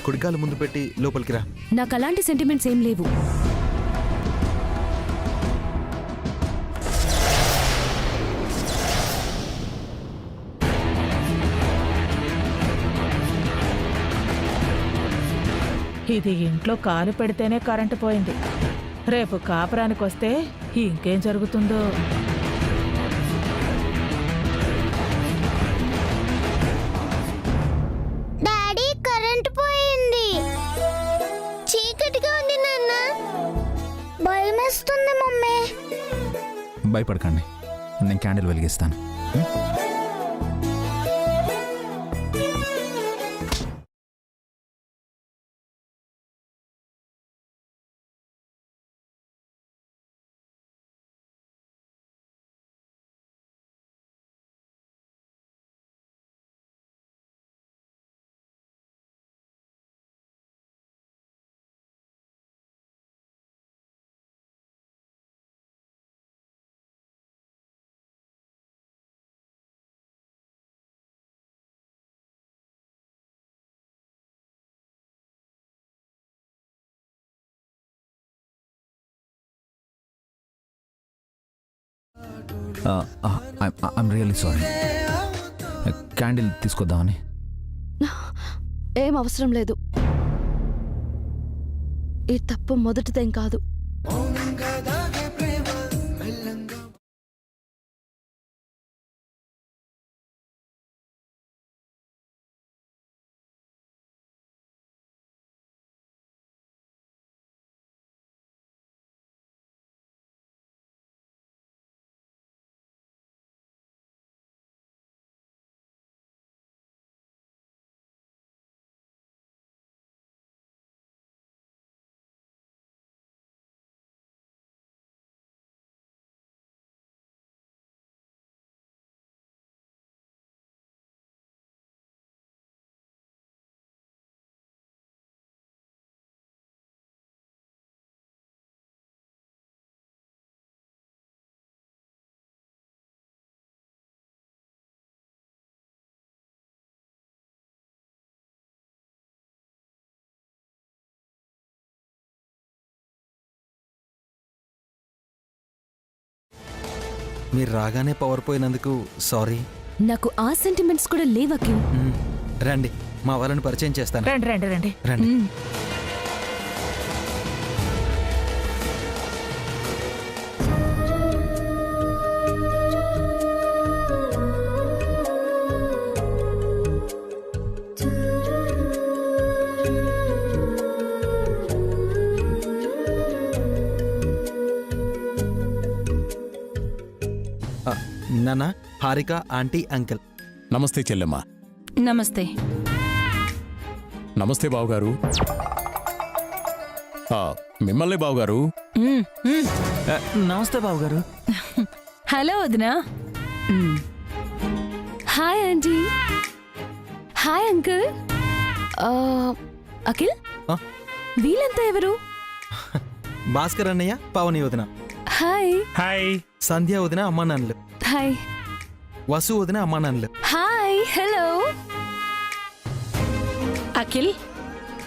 కుడికాలు ముందు పెట్టి లోపలికి రా. నాకు అలాంటి సెంటిమెంట్స్ ఏం లేవు. ఇది ఇంట్లో కాలు పెడితేనే కరెంటు పోయింది. రేపు కాపురానికి వస్తే ఇంకేం జరుగుతుందో. డాడీ కరెంటు పోయింది. చీకటిగా ఉంది నాన్న. భయమేస్తుంది మమ్మీ. భయపడకండి, నేను క్యాండిల్ వెలిగిస్తాను. I'm really sorry. క్యాండిల్ తీసుకొద్దామని. ఏం అవసరం లేదు. ఈ తప్పు మొదటిదేం కాదు. మీరు రాగానే పవర్ పోయినందుకు సారీ. నాకు ఆ సెంటిమెంట్స్ కూడా లేవు అఖిల్. రండి, మా వాళ్ళని పరిచయం చేస్తాను. రండి రండి రండి రండి. నాన్న, హారిక ఆంటీ, అంకుల్. నమస్తే చెల్లెమ్మ. నమస్తే. నమస్తే బావగారు. మిమ్మల్ని బావగారు. నమస్తే బాబుగారు. హలో వదినా. Hi aunty. Hi uncle. Akhil, వీళ్ళంతా ఎవరు? భాస్కర్ అన్నయ్య, పవని వదిన. హాయ్. హాయ్. సంధ్య వదిన, అమ్మా నాన్నలు. హాయ్. వసు వదిన, అమ్మా నాన్నలు. హాయ్. హలో. అఖిల్,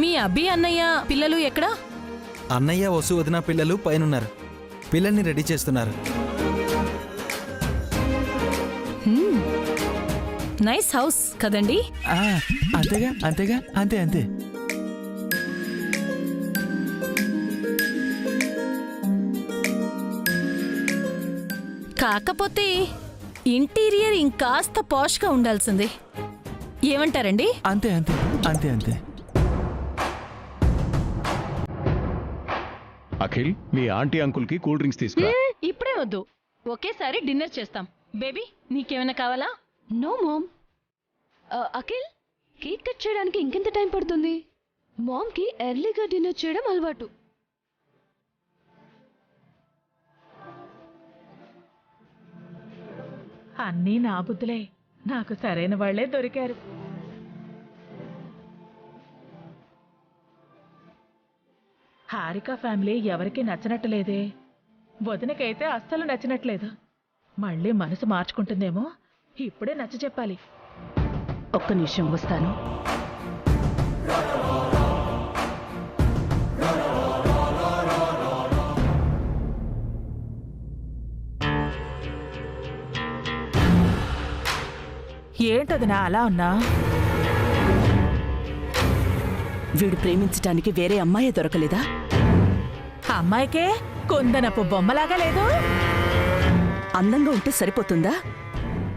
మీ అబ్బి అన్నయ్య పిల్లలు ఎక్కడా? అన్నయ్య, వసు వదిన పిల్లలు పైనున్నారు. పిల్లల్ని రెడీ చేస్తున్నారు. నైస్ హౌస్ కదండి? అంతేగా అంతేగా అంతే అంతే. కాకపోతే ఇంటీరియర్ ఇంకాస్త పాష్గా ఉండాల్సింది. ఏమంటారండి? అంతే అంతే అంతే అంతే. అఖిల్, మీ ఆంటీ అంకుల్ కి కూల్ డ్రింక్స్ తీసుకురా. ఇప్పుడే వద్దు, ఒకేసారి డిన్నర్ చేస్తాం. బేబీ, నీకేమైనా కావాలా? No mom. Akhil, cake cut చేయడానికి ఇంకెంత టైం పడుతుంది? మామ్కి ఎర్లీగా డిన్నర్ చేయడం అలవాటు. అన్నీ నా బుద్ధులే. నాకు సరైన వాళ్లే దొరికారు. హారిక ఫ్యామిలీ ఎవరికి నచ్చినట్లేదే. వదినకైతే అస్సలు నచ్చినట్లేదు. మళ్ళీ మనసు మార్చుకుంటుందేమో. ఇప్పుడే నచ్చ చెప్పాలి. ఒక్క నిమిషం వస్తాను. ఏంటదినా అలా ఉన్నా? వీడు ప్రేమించటానికి వేరే అమ్మాయే దొరకలేదా? అమ్మాయికే కుందనపు బొమ్మలాగా లేదు. అందంగా ఉంటే సరిపోతుందా?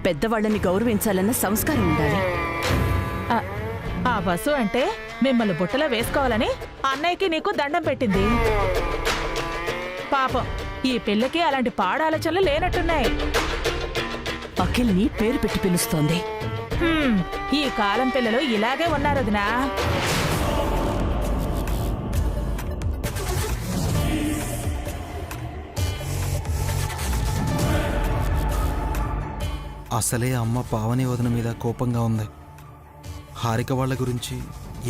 పెద్దవాళ్ళని గౌరవించాలన్న సంస్కారం ఉండాలి. ఆ వసు అంటే మిమ్మల్ని బుట్టలో వేసుకోవాలని అన్నయ్యకి నీకు దండం పెట్టింది. పాపం ఈ పిల్లకి అలాంటి పాడాలోచనలు లేనట్టున్నాయి. అఖిల్ని పేరు పెట్టి పిలుస్తోంది. ఈ కాలం పిల్లలు ఇలాగే ఉన్నారు వదినా. అసలే అమ్మ పావని వదిన మీద కోపంగా ఉంది. హారిక వాళ్ళ గురించి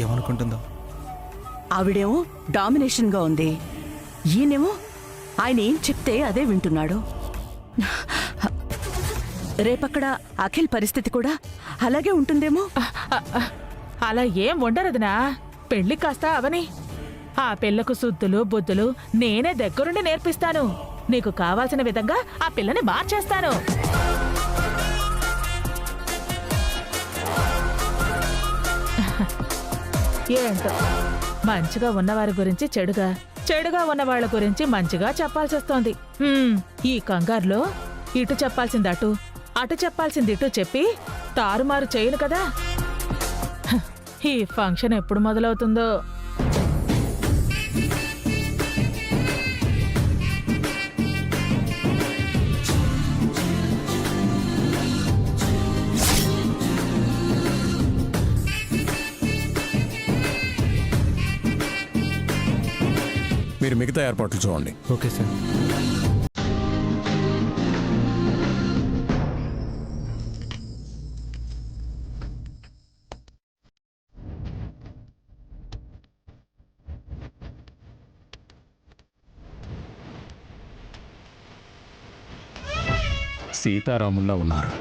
ఏమనుకుంటుందో. ఆవిడేమో డామినేషన్గా ఉంది. ఈయనేమో ఆయన ఏం చెప్తే అదే వింటున్నాడు. రేపక్కడ అఖిల్ పరిస్థితి కూడా అలాగే ఉంటుందేమో. అలా ఏం ఉండరదునా. పెళ్లి కాస్త అవని. ఆ పిల్లకు సుద్దులు బుద్ధులు నేనే దగ్గరుండి నేర్పిస్తాను. నీకు కావాల్సిన విధంగా ఆ పిల్లని మార్చేస్తాను. ఏంటో మంచిగా ఉన్నవారి గురించి చెడుగా, చెడుగా ఉన్నవాళ్ల గురించి మంచిగా చెప్పాల్సి వస్తోంది. ఈ కంగారులో ఇటు చెప్పాల్సింది అటు, అటు చెప్పాల్సింది ఇటు చెప్పి తారుమారు చేయను కదా. ఈ ఫంక్షన్ ఎప్పుడు మొదలవుతుందో. మీరు మిగతా ఏర్పాట్లు చూడండి. Okay sir. సీతారాముల్లా ఉన్నారు.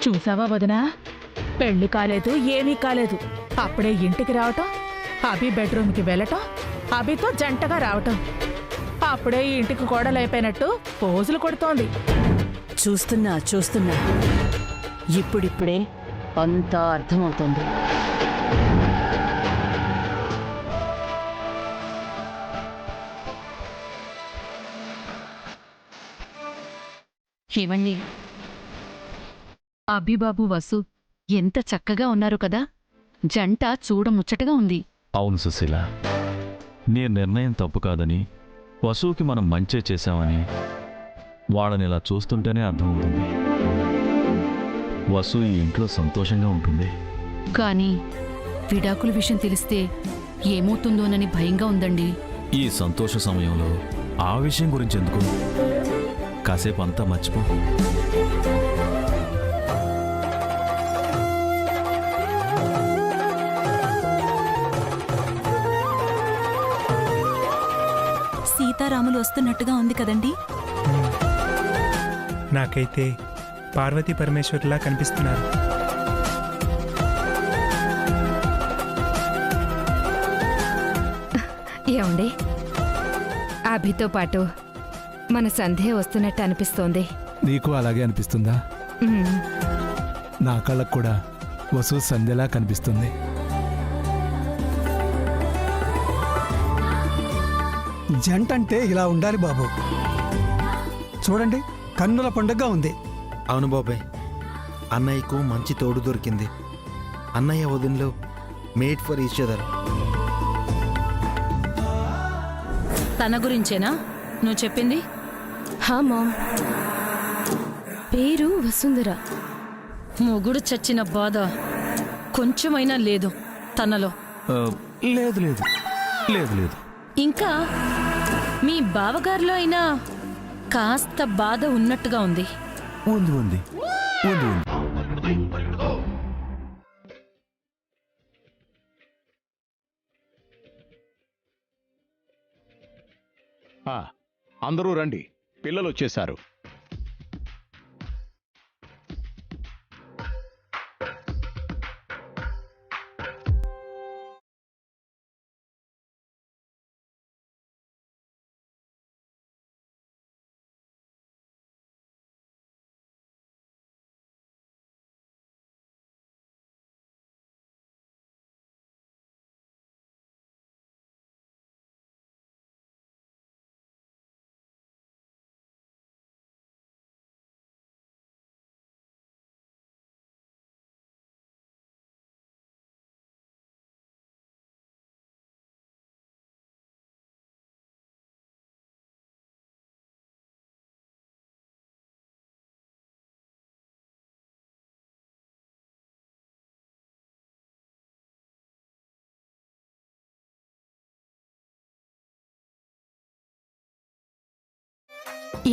చూసావా వదినా, పెళ్లి కాలేదు, ఏమీ కాలేదు. అప్పుడే ఇంటికి రావటం, అభి బెడ్రూమ్కి వెళ్ళటం, అభితో జంటగా రావటం. అప్పుడే ఈ ఇంటికి కోడలైపోయినట్టు పోజులు కొడుతోంది. చూస్తున్నా ఇప్పుడిప్పుడే అంతా అర్థమవుతోంది. ఏమండి, అభిబాబు వసు ఎంత చక్కగా ఉన్నారు కదా. జంట చూడముచ్చటగా ఉంది. అవును సుశీల, నీ నిర్ణయం తప్పు కాదని, వసుకి మనం మంచే చేశామని వాళ్ళని ఇలా చూస్తుంటేనే అర్థమవుతుంది. వసు ఈ ఇంట్లో సంతోషంగా ఉంటుంది. కానీ విడాకుల విషయం తెలిస్తే ఏమవుతుందోనని భయంగా ఉందండి. ఈ సంతోష సమయంలో ఆ విషయం గురించి ఎందుకు? కాసేపు అంతా మర్చిపో. సీతారాములు వస్తున్నట్టుగా ఉంది కదండి. నాకైతే పార్వతీ పరమేశ్వర్లా కనిపిస్తున్నారు. ఏమండి, అభితో పాటు మన సంధ్య వస్తున్నట్టు అనిపిస్తోంది. నీకు అలాగే అనిపిస్తుందా? నా కళ్ళకు కూడా వసు సంధ్యలా కనిపిస్తుంది. జంట అంటే ఇలా ఉండాలి బాబు. చూడండి, కన్నుల పండుగగా ఉంది. అవును బాబాయ్, అన్నయ్యకు మంచి తోడు దొరికింది. అన్నయ్య వదినలో మేడ్ ఫర్ ఈచ్ అదర్. తన గురించేనా నువ్వు చెప్పింది? హా మామ్, పేరు వసుంధర. మొగుడు చచ్చిన బాధ కొంచెమైనా లేదు తనలో. లేదు లేదు లేదు లేదు. ఇంకా మీ బావగారిలో అయినా కాస్త బాధ ఉన్నట్టుగా ఉంది. ఉంది ఉంది ఉంది ఉంది. అందరూ రండి, పిల్లలు వచ్చేశారు.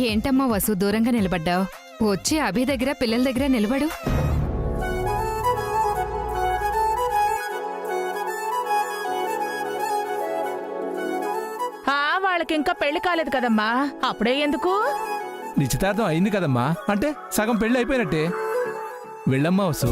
ఏంటమ్మా వసు దూరంగా నిలబడ్డావు? వచ్చి అభి దగ్గర పిల్లల దగ్గర నిలబడు. వాళ్ళకింకా పెళ్లి కాలేదు కదమ్మా, అప్పుడే ఎందుకు? నిశ్చితార్థం అయింది కదమ్మా, అంటే సగం పెళ్ళి అయిపోయినట్టే. వెళ్ళమ్మా వసు.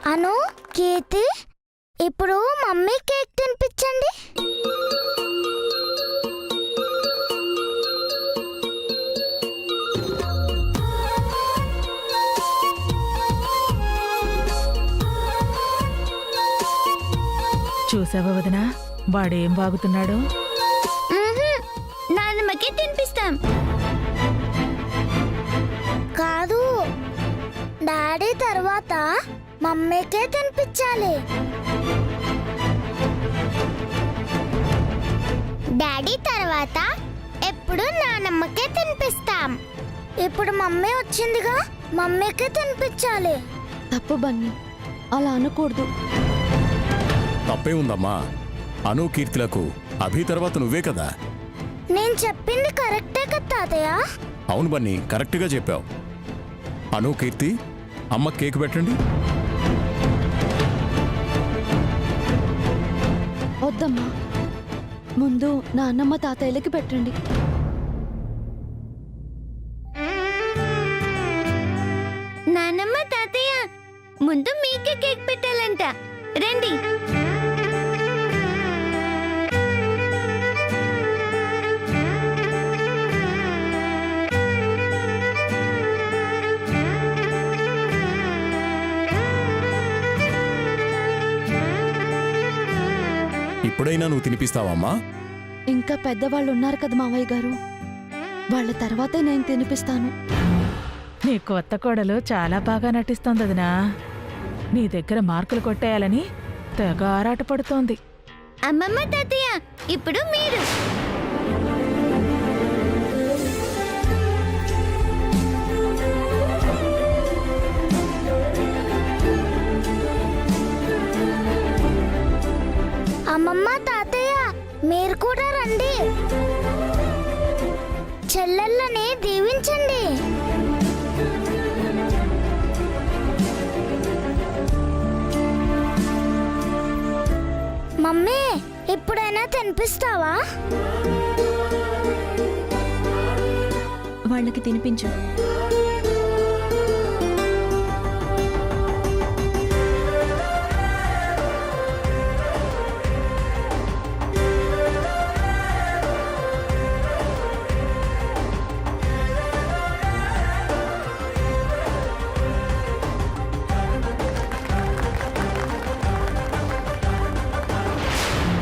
అను, కీర్తి, ఇప్పుడు మమ్మీ కేక్ తినిపించండి. చూసావా వదినా, వాడేం బాగుతున్నాడు? నాన్నమ్మకి తినిపిస్తాం. కాదు, డాడీ తర్వాత మమ్మీకే తినిపించాలి. డాడీ తర్వాత ఎప్పుడు నానమ్మకే తినిపిస్తాం. ఇప్పుడు మమ్మీ వచ్చిందిగా, మమ్మీకే తినిపించాలి. తప్పు బన్నీ, అలా అనకూడదు. తప్పే ఉందమ్మా, అను కీర్తిలకు అభి తర్వాత నువ్వే కదా. నేను చెప్పింది కరెక్టే కదా తాతయ్య? అవును బన్నీ, కరెక్ట్గా చెప్పావు. అను, కీర్తి, అమ్మ కేక్ పెట్టండి. వద్దమ్మా, ముందు నాన్నమ్మ తాతయ్యలకి పెట్టండి. నానమ్మ తాతయ్య రండి. ఇప్పుడైనా నువ్వు తినిపిస్తావమ్మా? ఇంకా పెద్దవాళ్ళు ఉన్నారు కదా మావయ్య గారు, వాళ్ళ తర్వాతే నేను తినిపిస్తాను. నీ కొత్త కోడలు చాలా బాగా నటిస్తోంది వదినా. నీ దగ్గర మార్కులు కొట్టేయాలని తెగ ఆరాటపడుతోంది. అమ్మమ్మ తాతయ్య ఇప్పుడు మీరు. అమ్మమ్మ తాతయ్య మీరు కూడా రండి. చెల్లెళ్ళని దీవించండి. మమ్మీ ఎప్పుడైనా తినిపిస్తావా? వాళ్ళకి తినిపించు.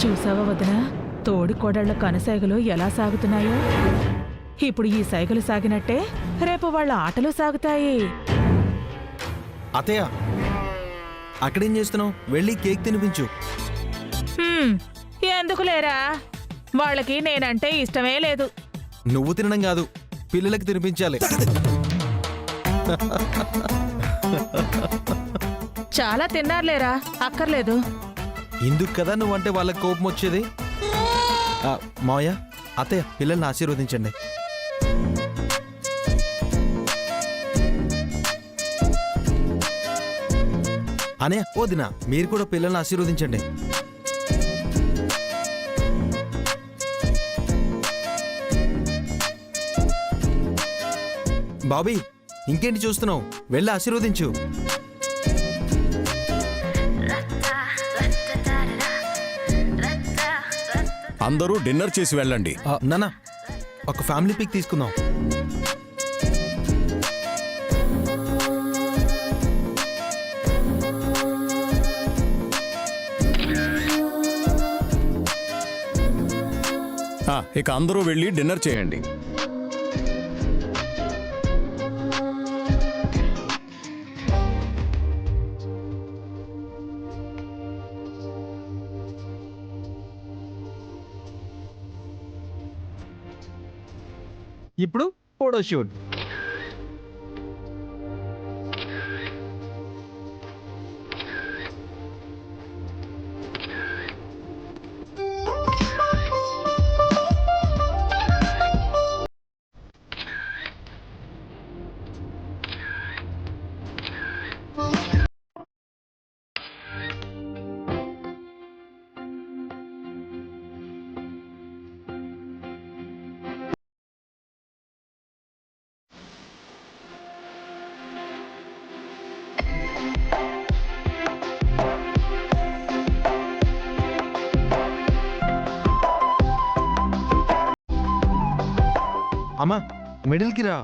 చూసావా వదినా, తోడి కోడళ్ల కనసైగలు ఎలా సాగుతున్నాయో? ఇప్పుడు ఈ సైగలు సాగినట్టే రేపు వాళ్ళ ఆటలు సాగుతాయి. అత్తయ్య, అక్కడేం చేస్తున్నావు? వెళ్ళి కేక్ తినిపించు. ఎందుకు లేరా, వాళ్ళకి నేనంటే ఇష్టమే లేదు. నువ్వు తినడం కాదు, పిల్లలకి తినిపించాలి. చాలా తిన్నారులేరా, అక్కర్లేదు. ఇందుకు కదా నువ్వంటే వాళ్ళకి కోపం వచ్చేది. మావయ్య, అత్తయ్య, పిల్లల్ని ఆశీర్వదించండి. అనే వదినా, మీరు కూడా పిల్లల్ని ఆశీర్వదించండి. బాబీ, ఇంకేంటి చూస్తున్నావు? వెళ్ళి ఆశీర్వదించు. అందరూ డిన్నర్ చేసి వెళ్ళండి. నాన్న, ఒక ఫ్యామిలీ పిక్ తీసుకుందాం. ఇక అందరూ వెళ్ళి డిన్నర్ చేయండి. ఇప్పుడు ఫోటో షూట్. అమ్మా, మిడిల్కి రా.